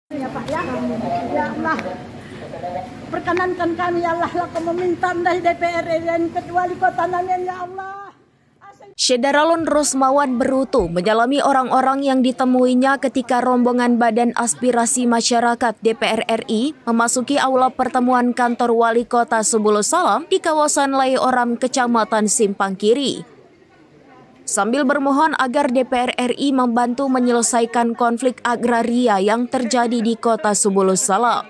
Ya Pak ya, ya Allah, perkenankan kami ya Allah, laku meminta dari DPR dan Ketua Wali Kota Namen ya Allah. Syedaralun Rosmawan Berutu menyalami orang-orang yang ditemuinya ketika rombongan Badan Aspirasi Masyarakat DPR RI memasuki aula pertemuan kantor Wali Kota Subulus Salam di kawasan Lai Oram, Kecamatan Simpang Kiri. Sambil bermohon agar DPR RI membantu menyelesaikan konflik agraria yang terjadi di kota Subulus Salam.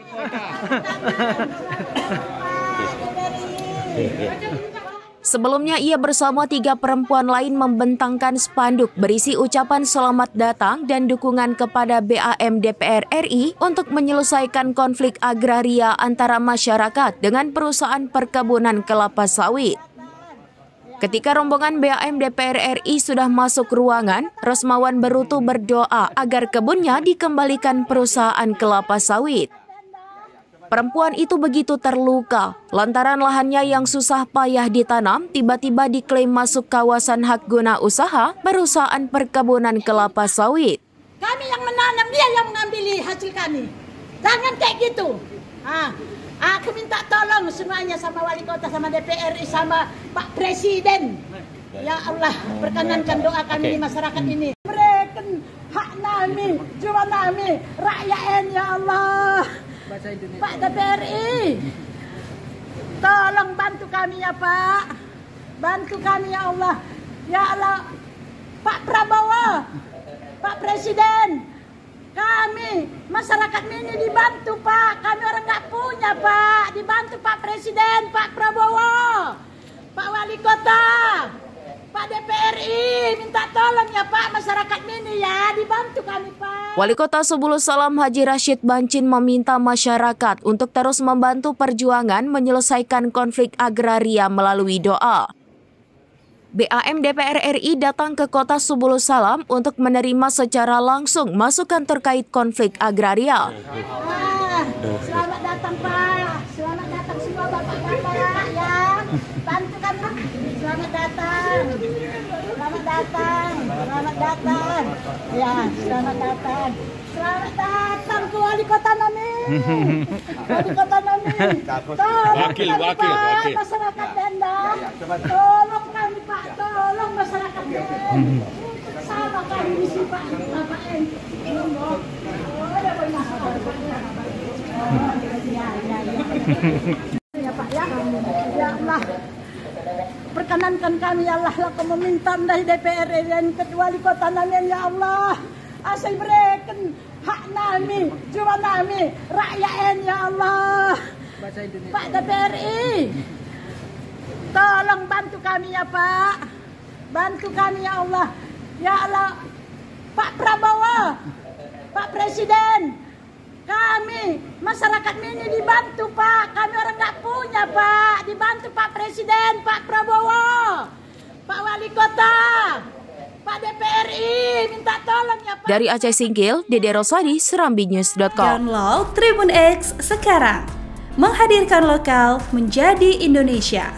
Sebelumnya ia bersama 3 perempuan lain membentangkan spanduk berisi ucapan selamat datang dan dukungan kepada BAM DPR RI untuk menyelesaikan konflik agraria antara masyarakat dengan perusahaan perkebunan kelapa sawit. Ketika rombongan BAM DPR RI sudah masuk ruangan, Rosmawan Berutu berdoa agar kebunnya dikembalikan perusahaan kelapa sawit. Perempuan itu begitu terluka lantaran lahannya yang susah payah ditanam tiba-tiba diklaim masuk kawasan hak guna usaha perusahaan perkebunan kelapa sawit. Kami yang menanam, dia yang mengambil hasil kami. Jangan kayak gitu. Aku minta tolong semuanya sama Wali Kota, sama DPR, sama Pak Presiden. Ya Allah, perkenankan doa kami di masyarakat ini. Berikan hak kami, jiwa kami, rakyat ya Allah. Pak DPRI, tolong bantu kami ya Pak. Bantu kami ya Allah. Ya Allah, Pak Prabowo, Pak Presiden. Kami, masyarakat ini dibantu Pak, kami orang nggak punya Pak, dibantu Pak Presiden, Pak Prabowo, Pak Wali Kota, Pak DPRI, minta tolong ya Pak, masyarakat ini ya, dibantu kami Pak. Wali Kota Subulus Salam Haji Rashid Bancin meminta masyarakat untuk terus membantu perjuangan menyelesaikan konflik agraria melalui doa. BAM DPR RI datang ke kota Subulus Salam untuk menerima secara langsung masukan terkait konflik agraria. Selamat datang Pak, selamat datang semua bapak-bapak ya, bantu kan Pak, selamat datang, selamat datang, selamat datang, ya selamat datang, selamat datang ke Wali Kota Namen, Wali Kota Namen, tolong kami Pak, masyarakat Denda, tolong kami Pak, tolong masyarakat Denda, sama kami di sini Pak, Bapak N. Ya Pak ya, ya Allah, perkenankan kami ya Allah, laku meminta dari DPR dan Ketua Wali Kota Namen ya Allah, asal berikan hak kami, jiwa kami, rakyat ya Allah. Pak DPRI, tolong bantu kami ya Pak, bantu kami ya Allah. Ya Allah, Pak Prabowo, Pak Presiden, kami, masyarakat ini dibantu Pak, kami orang nggak punya Pak, dibantu Pak Presiden, Pak Prabowo, Pak Wali Kota, Pak DPRI, minta tolong ya Pak. Dari Aceh Singkil, Dede Rosadi, serambinews.com. Download Tribun X sekarang, menghadirkan lokal menjadi Indonesia.